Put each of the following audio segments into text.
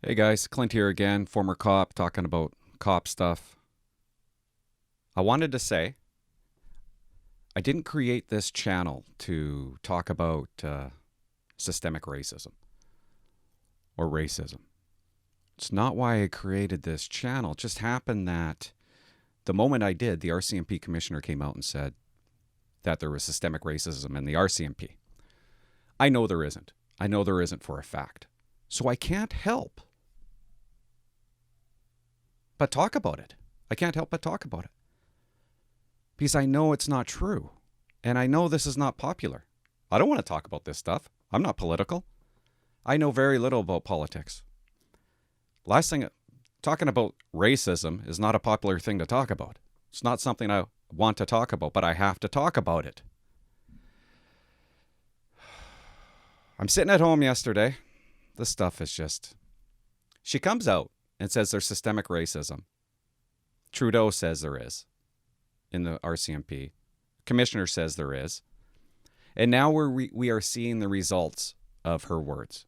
Hey guys, Clint here again, former cop, talking about cop stuff. I wanted to say, I didn't create this channel to talk about systemic racism or racism. It's not why I created this channel. It just happened that the moment I did, the RCMP commissioner came out and said that there was systemic racism in the RCMP. I know there isn't. I know there isn't for a fact. So I can't help but talk about it. I can't help but talk about it. Because I know it's not true. And I know this is not popular. I don't want to talk about this stuff. I'm not political. I know very little about politics. Last thing, talking about racism is not a popular thing to talk about. It's not something I want to talk about, but I have to talk about it. I'm sitting at home yesterday. This stuff is just... She comes out and says there's systemic racism. Trudeau says there is in the RCMP. Commissioner says there is. And now we are seeing the results of her words.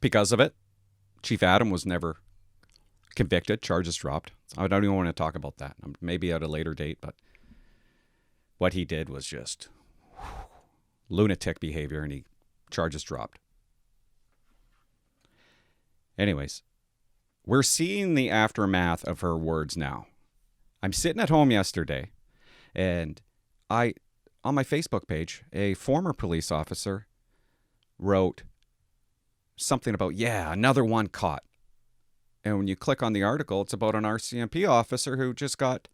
Because of it, Chief Adam was never convicted, charges dropped. I don't even want to talk about that. Maybe at a later date, but what he did was just lunatic behavior, and charges dropped. Anyways, we're seeing the aftermath of her words now. I'm sitting at home yesterday, and on my Facebook page, a former police officer wrote something about, another one caught. And when you click on the article, it's about an RCMP officer who just got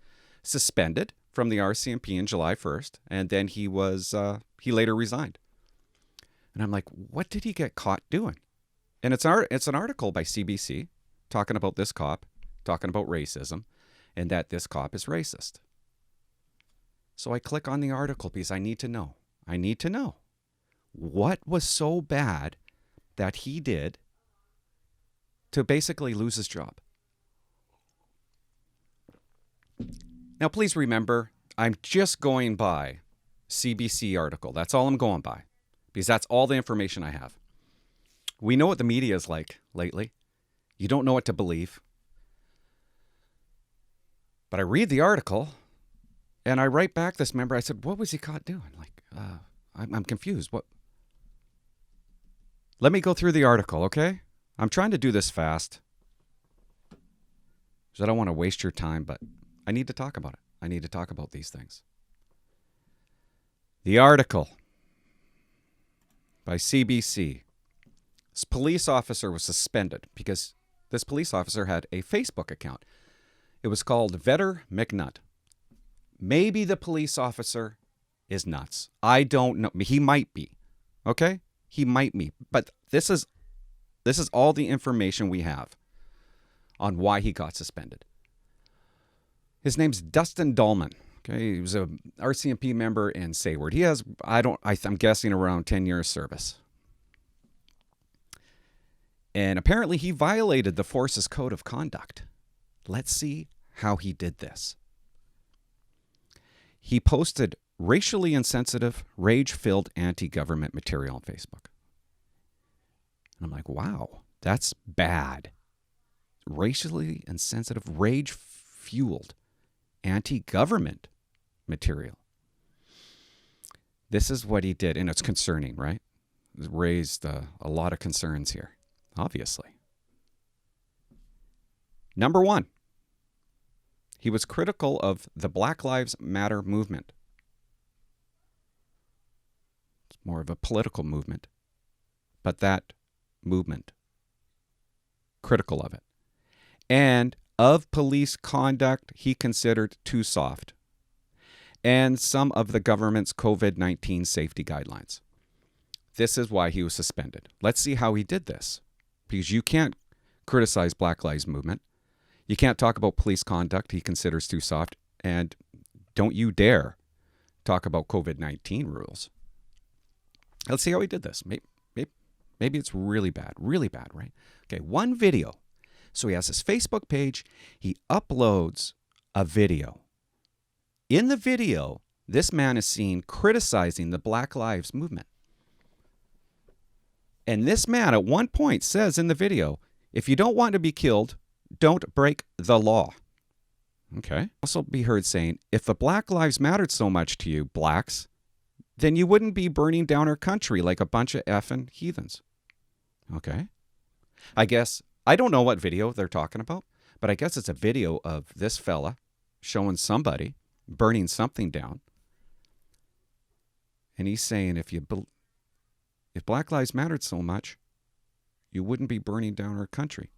suspended from the RCMP on July 1st, and then he later resigned. And I'm like, what did he get caught doing? And it's an article by CBC talking about this cop, talking about racism, and that this cop is racist. So I click on the article because I need to know. I need to know what was so bad that he did to basically lose his job. Now, please remember, I'm just going by CBC article. That's all I'm going by because that's all the information I have. We know what the media is like lately. You don't know what to believe. But I read the article, and I write back this member. I said, what was he caught doing? I'm confused. What? Let me go through the article, okay? I'm trying to do this fast because I don't want to waste your time, but I need to talk about it. I need to talk about these things. The article by CBC. This police officer was suspended because this police officer had a Facebook account. It was called Vetter McNutt. Maybe the police officer is nuts. I don't know. He might be. Okay? He might be. But this is all the information we have on why he got suspended. His name's Dustin Dahlman. Okay, he was a RCMP member in Sayward. He has, I'm guessing around 10 years service. And apparently he violated the force's code of conduct. Let's see how he did this. He posted racially insensitive, rage-filled anti-government material on Facebook. And I'm like, wow, that's bad. Racially insensitive, rage-fueled anti-government material. This is what he did, and it's concerning, right? It raised a lot of concerns here. Obviously. Number one, he was critical of the Black Lives Matter movement. It's more of a political movement, but that movement, critical of it. And of police conduct he considered too soft, and some of the government's COVID-19 safety guidelines. This is why he was suspended. Let's see how he did this. Because you can't criticize Black Lives Movement. You can't talk about police conduct he considers too soft. And don't you dare talk about COVID-19 rules. Let's see how he did this. Maybe it's really bad, right? Okay, one video. So he has his Facebook page. He uploads a video. In the video, this man is seen criticizing the Black Lives Movement. And this man at one point says in the video, if you don't want to be killed, don't break the law. Okay. Also be heard saying, if the Black Lives mattered so much to you, blacks, then you wouldn't be burning down our country like a bunch of effing heathens. Okay. I guess, I don't know what video they're talking about, but I guess it's a video of this fella showing somebody burning something down. And he's saying, if Black Lives mattered so much, you wouldn't be burning down our country.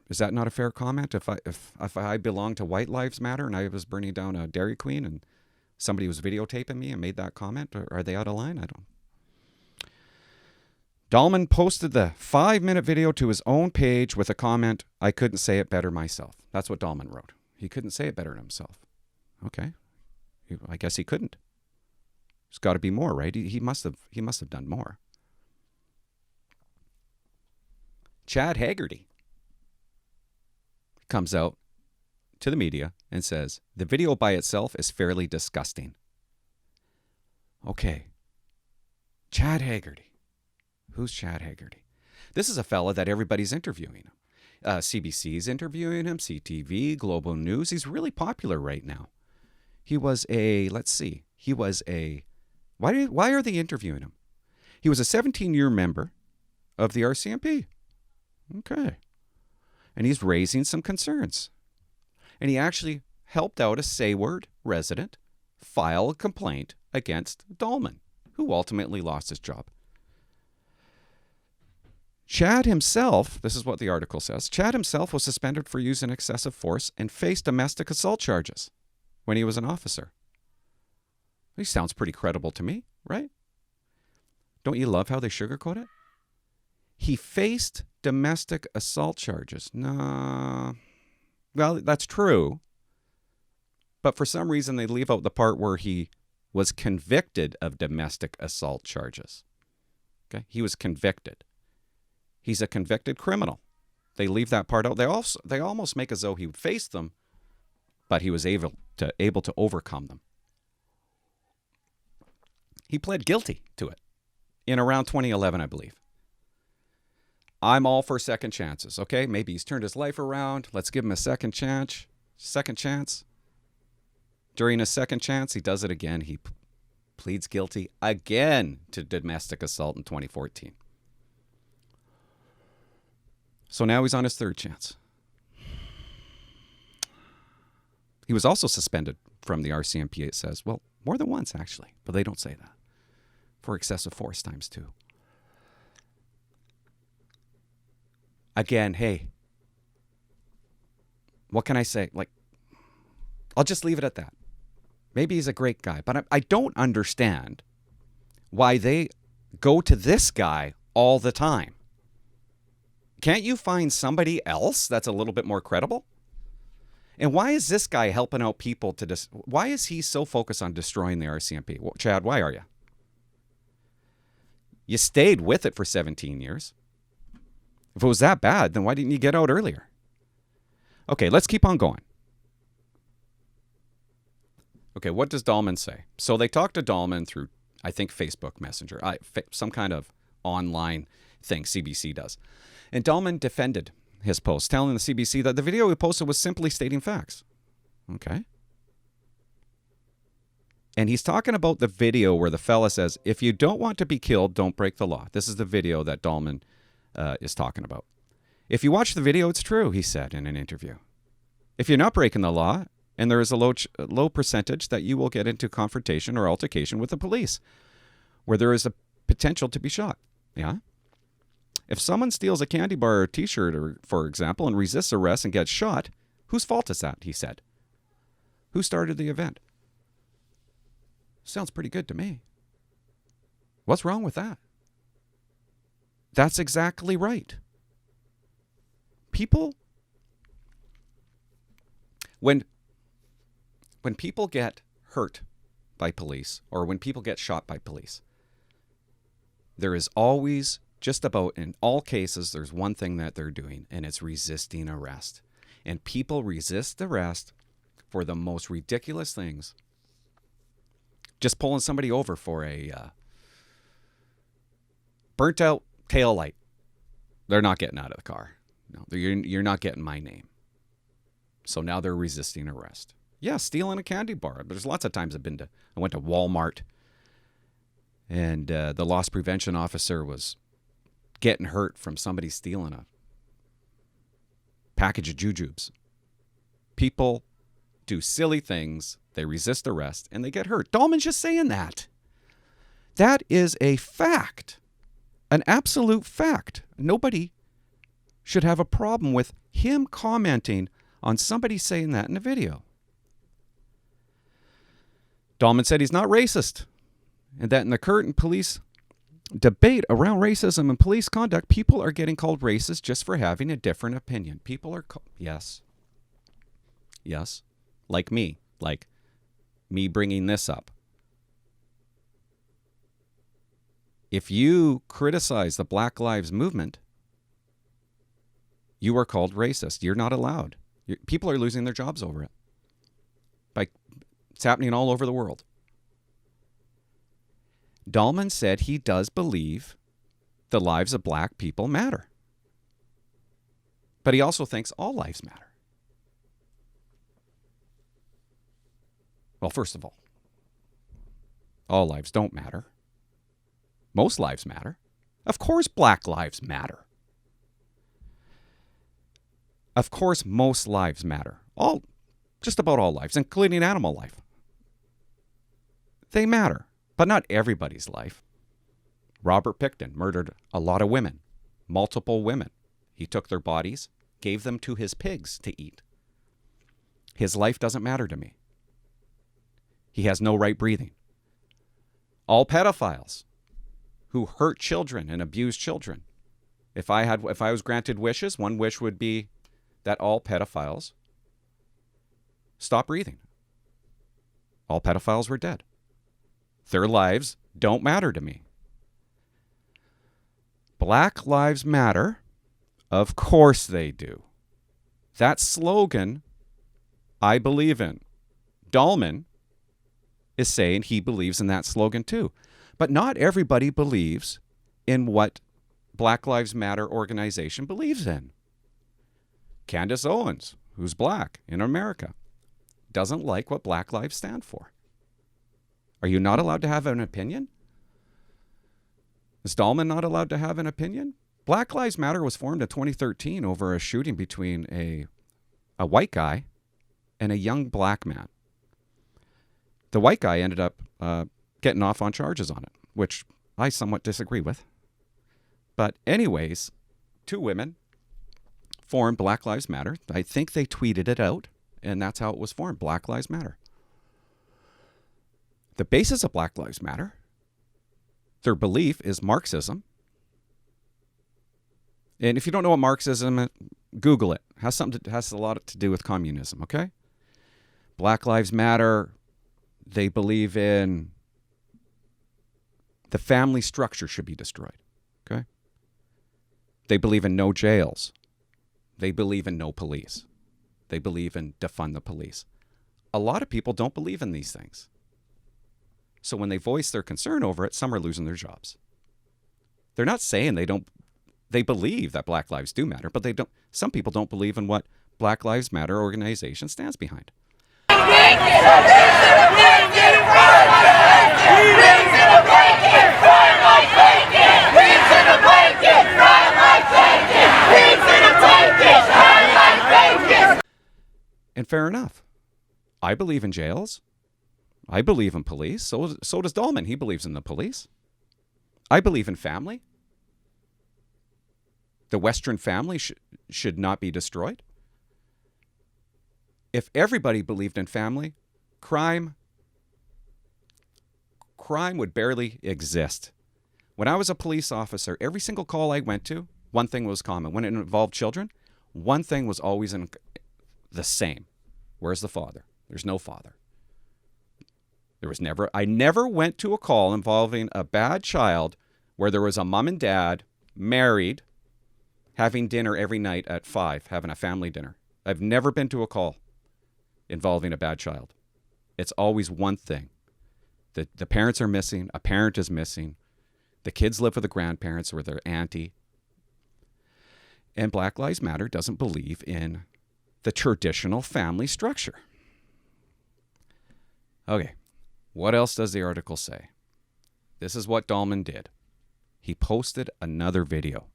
Is that not a fair comment? If I belonged to White Lives Matter and I was burning down a Dairy Queen and somebody was videotaping me and made that comment, are they out of line? I don't. Dahlman posted the 5-minute video to his own page with a comment, I couldn't say it better myself. That's what Dahlman wrote. He couldn't say it better than himself. Okay. I guess he couldn't. There's got to be more, right? He must have done more. Chad Haggerty comes out to the media and says, the video by itself is fairly disgusting. Okay. Chad Haggerty. Who's Chad Haggerty? This is a fella that everybody's interviewing him. CBC's interviewing him, CTV, Global News. He's really popular right now. He was why are they interviewing him? He was a 17-year member of the RCMP. Okay. And he's raising some concerns. And he actually helped out a Sayward resident file a complaint against Dahlman, who ultimately lost his job. Chad himself, this is what the article says, Chad himself was suspended for using excessive force and faced domestic assault charges when he was an officer. He sounds pretty credible to me, right? Don't you love how they sugarcoat it? He faced domestic assault charges. No. Well, that's true. But for some reason, they leave out the part where he was convicted of domestic assault charges. Okay? He was convicted. He's a convicted criminal. They leave that part out. They almost make as though he faced them, but he was able to overcome them. He pled guilty to it in around 2011, I believe. I'm all for second chances, okay? Maybe he's turned his life around. Let's give him a second chance. During a second chance, he does it again. He pleads guilty again to domestic assault in 2014. So now he's on his third chance. He was also suspended from the RCMP, it says. Well, more than once, actually, but they don't say that. For excessive force times 2. Again, hey, what can I say? I'll just leave it at that. Maybe he's a great guy, but I don't understand why they go to this guy all the time. Can't you find somebody else that's a little bit more credible? And why is this guy helping out people why is he so focused on destroying the RCMP? Well, Chad, why are you? You stayed with it for 17 years. If it was that bad, then why didn't you get out earlier? Okay, let's keep on going. Okay, what does Dahlman say? So they talked to Dahlman through, I think, Facebook Messenger, some kind of online thing CBC does. And Dahlman defended his post, telling the CBC that the video he posted was simply stating facts. Okay. And he's talking about the video where the fella says, if you don't want to be killed, don't break the law. This is the video that Dahlman is talking about. If you watch the video, it's true, he said in an interview. If you're not breaking the law, and there is a low percentage that you will get into confrontation or altercation with the police, where there is a potential to be shot. Yeah? If someone steals a candy bar or a T-shirt, for example, and resists arrest and gets shot, whose fault is that, he said. Who started the event? Sounds pretty good to me. What's wrong with that? That's exactly right. People, when people get hurt by police or when people get shot by police, there is always, just about in all cases, there's one thing that they're doing, and it's resisting arrest. And people resist arrest for the most ridiculous things. Just pulling somebody over for Burnt out tail light. They're not getting out of the car. No, you're not getting my name. So now they're resisting arrest. Yeah, stealing a candy bar. There's lots of times I went to Walmart, and the loss prevention officer was getting hurt from somebody stealing a package of jujubes. People do silly things, they resist arrest, and they get hurt. Dahlman's just saying that. That is a fact, an absolute fact. Nobody should have a problem with him commenting on somebody saying that in a video. Dahlman said he's not racist, and that in the current police debate around racism and police conduct, people are getting called racist just for having a different opinion. People are yes, like me bringing this up. If you criticize the Black Lives Movement, you are called racist. You're not allowed. People are losing their jobs over it. It's happening all over the world. Dahlman said he does believe the lives of black people matter. But he also thinks all lives matter. Well, first of all lives don't matter. Most lives matter. Of course, black lives matter. Of course, most lives matter. Just about all lives, including animal life. They matter, but not everybody's life. Robert Pickton murdered a lot of women, multiple women. He took their bodies, gave them to his pigs to eat. His life doesn't matter to me. He has no right breathing. All pedophiles who hurt children and abuse children. If I was granted wishes, one wish would be that all pedophiles stop breathing. All pedophiles were dead. Their lives don't matter to me. Black Lives Matter, of course they do. That slogan, I believe in. Dahlman is saying he believes in that slogan too. But not everybody believes in what Black Lives Matter organization believes in. Candace Owens, who's black in America, doesn't like what Black Lives stand for. Are you not allowed to have an opinion? Is Dahlman not allowed to have an opinion? Black Lives Matter was formed in 2013 over a shooting between a white guy and a young black man. The white guy ended up getting off on charges on it, which I somewhat disagree with. But anyways, two women formed Black Lives Matter. I think they tweeted it out, and that's how it was formed, Black Lives Matter. The basis of Black Lives Matter, their belief is Marxism. And if you don't know what Marxism is, Google it. Has a lot to do with communism, okay? Black Lives Matter, they believe in the family structure should be destroyed, okay? They believe in no jails. They believe in no police. They believe in defund the police. A lot of people don't believe in these things. So when they voice their concern over it, some are losing their jobs. They're not saying they believe that Black lives do matter, but some people don't believe in what Black Lives Matter organization stands behind. And fair enough. I believe in jails. I believe in police. So does Dahlman. He believes in the police. I believe in family. The Western family should not be destroyed. If everybody believed in family, crime would barely exist. When I was a police officer, every single call I went to, one thing was common. When it involved children, one thing was always the same. Where's the father? There's no father. I never went to a call involving a bad child where there was a mom and dad married, having dinner every night at 5, having a family dinner. I've never been to a call involving a bad child. It's always one thing. The parents are missing, a parent is missing, The kids live with the grandparents or their auntie. And Black Lives Matter doesn't believe in the traditional family structure. Okay, what else does the article say? This is what Dahlman did. He posted another video.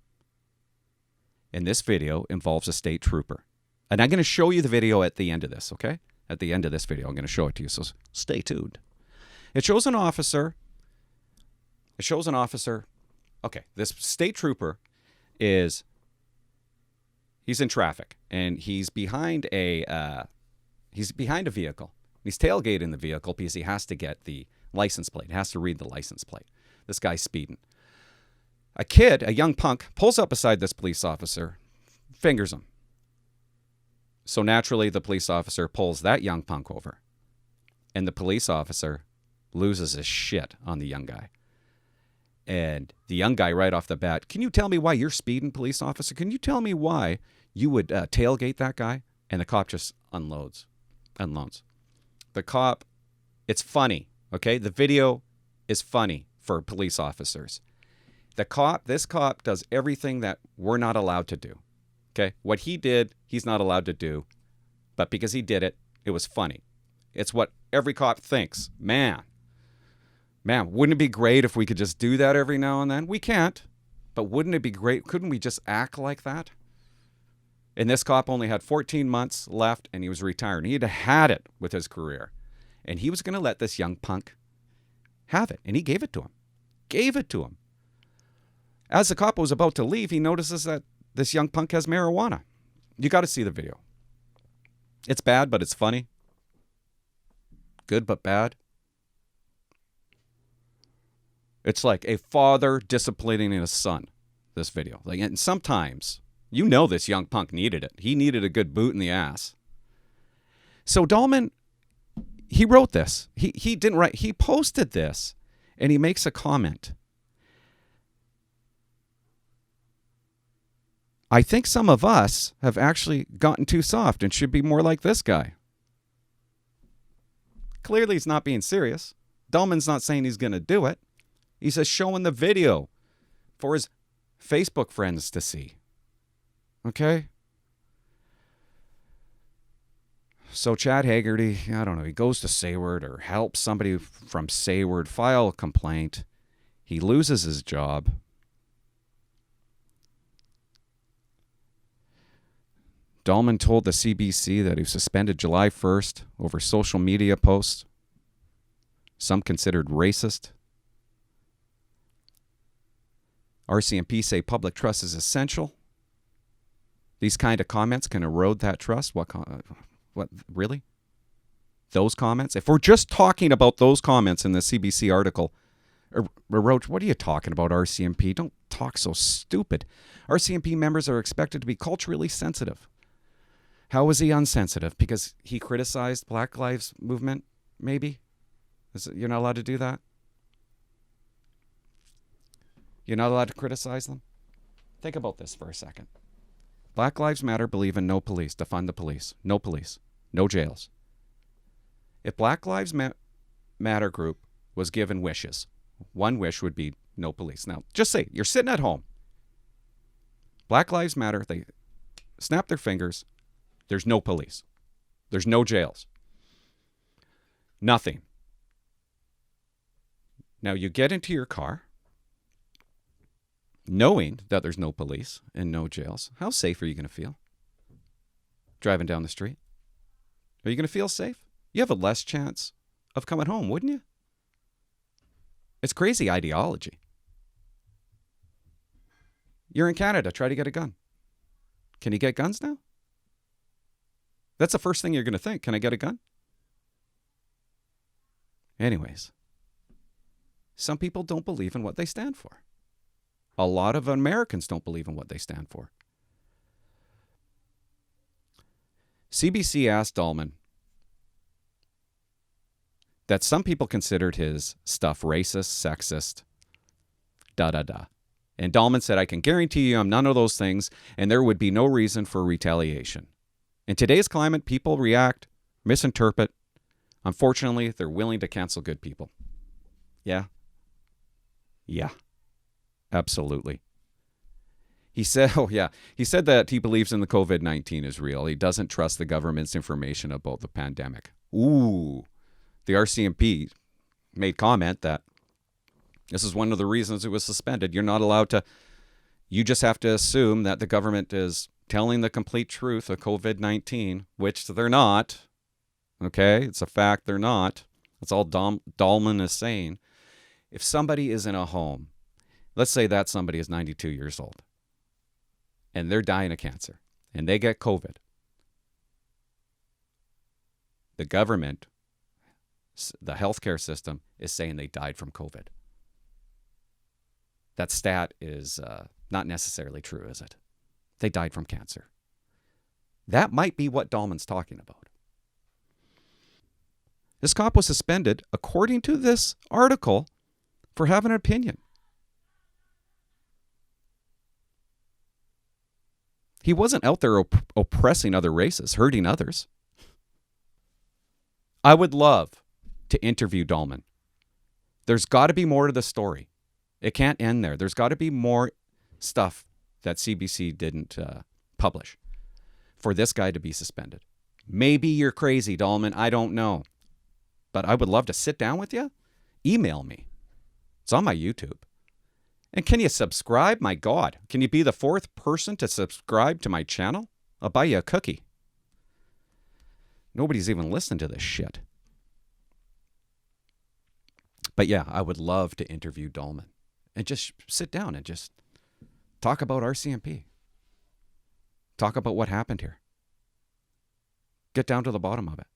And this video involves a state trooper. And I'm going to show you the video at the end of this, okay? At the end of this video, I'm going to show it to you, so stay tuned. It shows an officer. Okay, this state trooper he's in traffic, and he's behind a vehicle. He's tailgating the vehicle because he has to get the license plate. He has to read the license plate. This guy's speeding. A young punk, pulls up beside this police officer, fingers him. So naturally, the police officer pulls that young punk over. And the police officer loses his shit on the young guy. And the young guy right off the bat, can you tell me why you're speeding, police officer? Can you tell me why you would tailgate that guy? And the cop just unloads. The cop, it's funny, okay? The video is funny for police officers. This cop does everything that we're not allowed to do, okay? What he did, he's not allowed to do. But because he did it, it was funny. It's what every cop thinks. Man, wouldn't it be great if we could just do that every now and then? We can't, but wouldn't it be great? Couldn't we just act like that? And this cop only had 14 months left, and he was retired. He had it with his career. And he was going to let this young punk have it, and he gave it to him. As the cop was about to leave, he notices that this young punk has marijuana. You got to see the video. It's bad, but it's funny. Good, but bad. It's like a father disciplining his son, this video. And sometimes, this young punk needed it. He needed a good boot in the ass. So Dahlman, he wrote this. He didn't write. He posted this, and he makes a comment. I think some of us have actually gotten too soft and should be more like this guy. Clearly, he's not being serious. Dahlman's not saying he's going to do it. He's just showing the video for his Facebook friends to see. Okay? So Chad Haggerty, I don't know, he goes to Sayward or helps somebody from Sayward file a complaint. He loses his job. Dahlman told the CBC that he was suspended July 1st over social media posts, some considered racist. RCMP say public trust is essential. These kind of comments can erode that trust. What really? Those comments? If we're just talking about those comments in the CBC article, erode, what are you talking about, RCMP? Don't talk so stupid. RCMP members are expected to be culturally sensitive. How was he unsensitive? Because he criticized Black Lives Movement, maybe? You're not allowed to do that? You're not allowed to criticize them? Think about this for a second. Black Lives Matter believe in no police, defund the police. No police. No jails. If Black Lives Matter group was given wishes, one wish would be no police. Now, just say, you're sitting at home. Black Lives Matter, they snap their fingers. There's no police. There's no jails. Nothing. Now you get into your car knowing that there's no police and no jails. How safe are you going to feel driving down the street? Are you going to feel safe? You have a less chance of coming home, wouldn't you? It's crazy ideology. You're in Canada. Try to get a gun. Can you get guns now? That's the first thing you're going to think. Can I get a gun? Anyways, some people don't believe in what they stand for. A lot of Americans don't believe in what they stand for. CBC asked Dahlman that some people considered his stuff racist, sexist, da-da-da. And Dahlman said, I can guarantee you I'm none of those things, and there would be no reason for retaliation. In today's climate, people react, misinterpret. Unfortunately, they're willing to cancel good people. Yeah. Absolutely. He said, he said that he believes in the COVID-19 is real. He doesn't trust the government's information about the pandemic. Ooh, the RCMP made comment that this is one of the reasons it was suspended. You're not allowed to, you just have to assume that the government is telling the complete truth of COVID-19, which they're not. Okay, it's a fact they're not. That's all Dahlman is saying. If somebody is in a home, let's say that somebody is 92 years old, and they're dying of cancer, and they get COVID, the government, the healthcare system, is saying they died from COVID. That stat is not necessarily true, is it? They died from cancer. That might be what Dahlman's talking about. This cop was suspended, according to this article, for having an opinion. He wasn't out there oppressing other races, hurting others. I would love to interview Dahlman. There's got to be more to the story. It can't end there. There's got to be more stuff that CBC didn't publish for this guy to be suspended. Maybe you're crazy, Dahlman. I don't know. But I would love to sit down with you. Email me. It's on my YouTube. And can you subscribe? My God. Can you be the fourth person to subscribe to my channel? I'll buy you a cookie. Nobody's even listening to this shit. But yeah, I would love to interview Dahlman and just sit down and just talk about RCMP. Talk about what happened here. Get down to the bottom of it.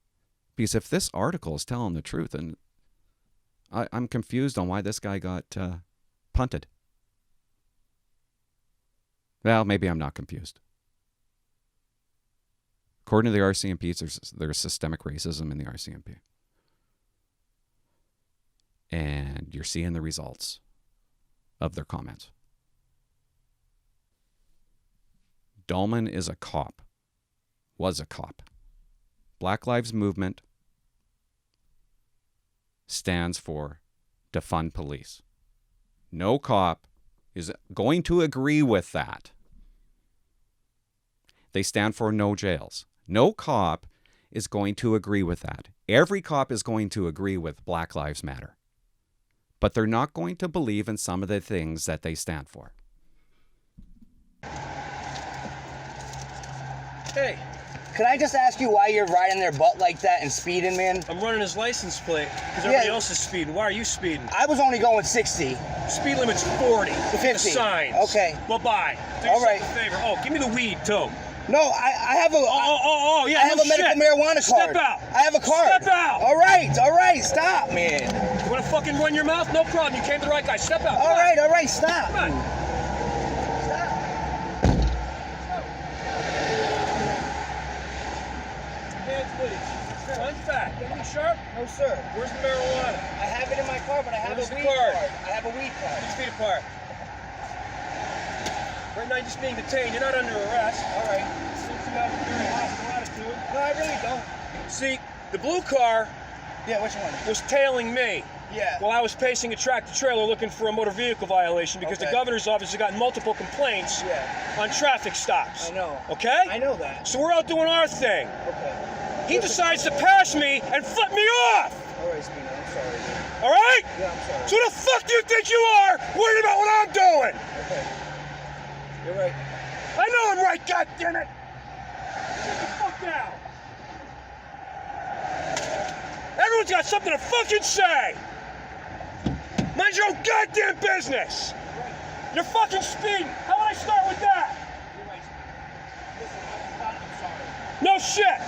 Because if this article is telling the truth, and I'm confused on why this guy got punted. Well, maybe I'm not confused. According to the RCMP, there's systemic racism in the RCMP. And you're seeing the results of their comments. Dahlman is a cop. Was a cop. Black Lives Movement stands for defund police. No cop is going to agree with that. They stand for no jails. No cop is going to agree with that. Every cop is going to agree with Black Lives Matter. But they're not going to believe in some of the things that they stand for. Hey. Can I just ask you why you're riding their butt like that and speeding, man? I'm running his license plate because everybody else is speeding. Why are you speeding? I was only going 60. Speed limit's 40. To 50. The signs. Okay. Bye-bye. Do All yourself right. a favor. Oh, give me the weed, too. No, I have a... Yeah, I have a medical marijuana card. Step out. I have a card. Step out. All right. Stop, man. You want to fucking run your mouth? No problem. You came to the right guy. Step out. All right. Stop. Come on. Punch back. Anything sharp? No, sir. Where's the marijuana? I have it in my car, but I have Where's a the weed card? card. I have a weed card. 6 feet apart. Right now you're just being detained. You're not under arrest. All right. Seems you have a very hostile attitude. No, I really don't. See, the blue car Yeah, which one? was tailing me. Yeah. While I was pacing a tractor-trailer looking for a motor vehicle violation because the governor's office has gotten multiple complaints on traffic stops. I know. Okay? I know that. So we're out doing our thing. Okay. He decides to pass me and flip me off. All right, Spino, I'm sorry. All right? Yeah, I'm sorry. So who the fuck do you think you are worried about what I'm doing? Okay. You're right. I know I'm right, goddammit! Get the fuck down! Everyone's got something to fucking say! Mind your own goddamn business! You're fucking speeding! How would I start with that? You're right. Listen, I'm sorry. No shit!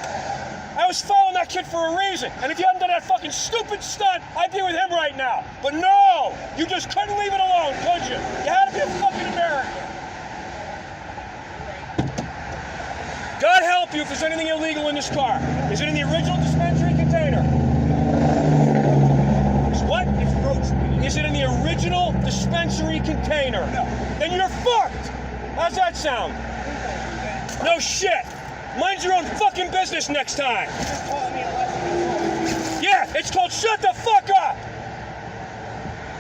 I was following that kid for a reason, and if you hadn't done that fucking stupid stunt, I'd be with him right now. But no! You just couldn't leave it alone, could you? You had to be a fucking American. God help you if there's anything illegal in this car. Is it in the original dispensary container? What? It's roach meat. Is it in the original dispensary container? No. Then you're fucked! How's that sound? No shit! Mind your own fucking business next time! You just called me a lesson. Yeah, it's called shut the fuck up!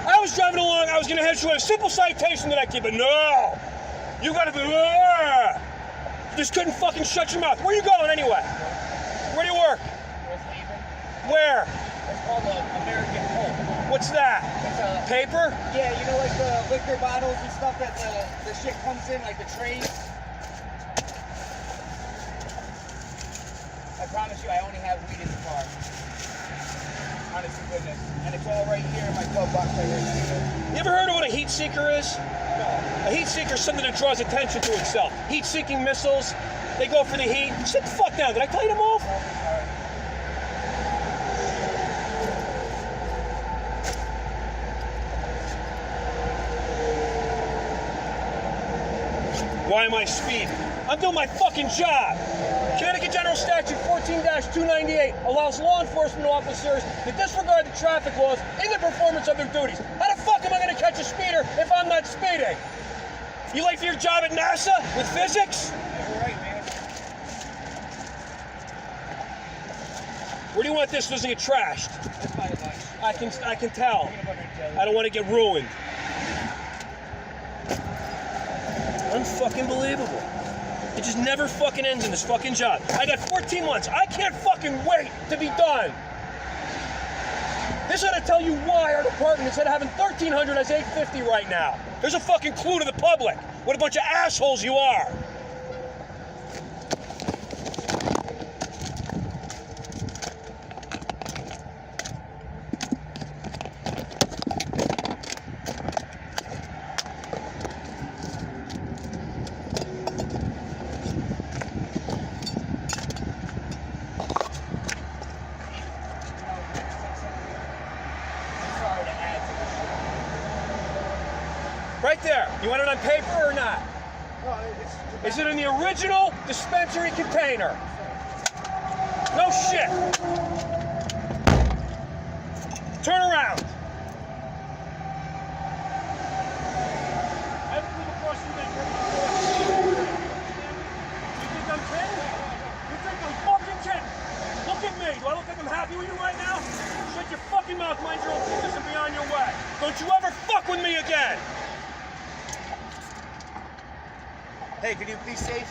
I was driving along, I was gonna issue a simple citation to that kid, but no! You gotta be, you just couldn't fucking shut your mouth. Where you going anyway? Where do you work? Where? It's called American Pulp. What's that? It's a Paper? Yeah, you know, like the liquor bottles and stuff that the shit comes in, like the trays. I promise you, I only have weed in the car. Honest to goodness. And it's all right here in my glove box right here. You ever heard of what a heat seeker is? No. A heat seeker is something that draws attention to itself. Heat-seeking missiles, they go for the heat. Sit the fuck down. Did I tell you to move? Why am I speeding? I'm doing my fucking job. Connecticut General Statute 14-298 allows law enforcement officers to disregard the traffic laws in the performance of their duties. How the fuck am I going to catch a speeder if I'm not speeding? You late for your job at NASA with physics? You're right, man. Where do you want this? Doesn't get trashed. That's my advice. I can tell. I don't want to get ruined. Unfucking believable. It just never fucking ends in this fucking job. I got 14 months. I can't fucking wait to be done. This ought to tell you why our department, instead of having 1,300, has 850 right now. There's a fucking clue to the public. What a bunch of assholes you are. Right there. You want it on paper or not? Is it in the original dispensary container? No shit. Turn around. Everything across the thing. You think I'm kidding? You think I'm fucking kidding? Look at me. Do I look like I'm happy with you right now? Shut your fucking mouth, mind your own business, and be on your way. Don't you ever fuck with me again. Hey, can you be safe?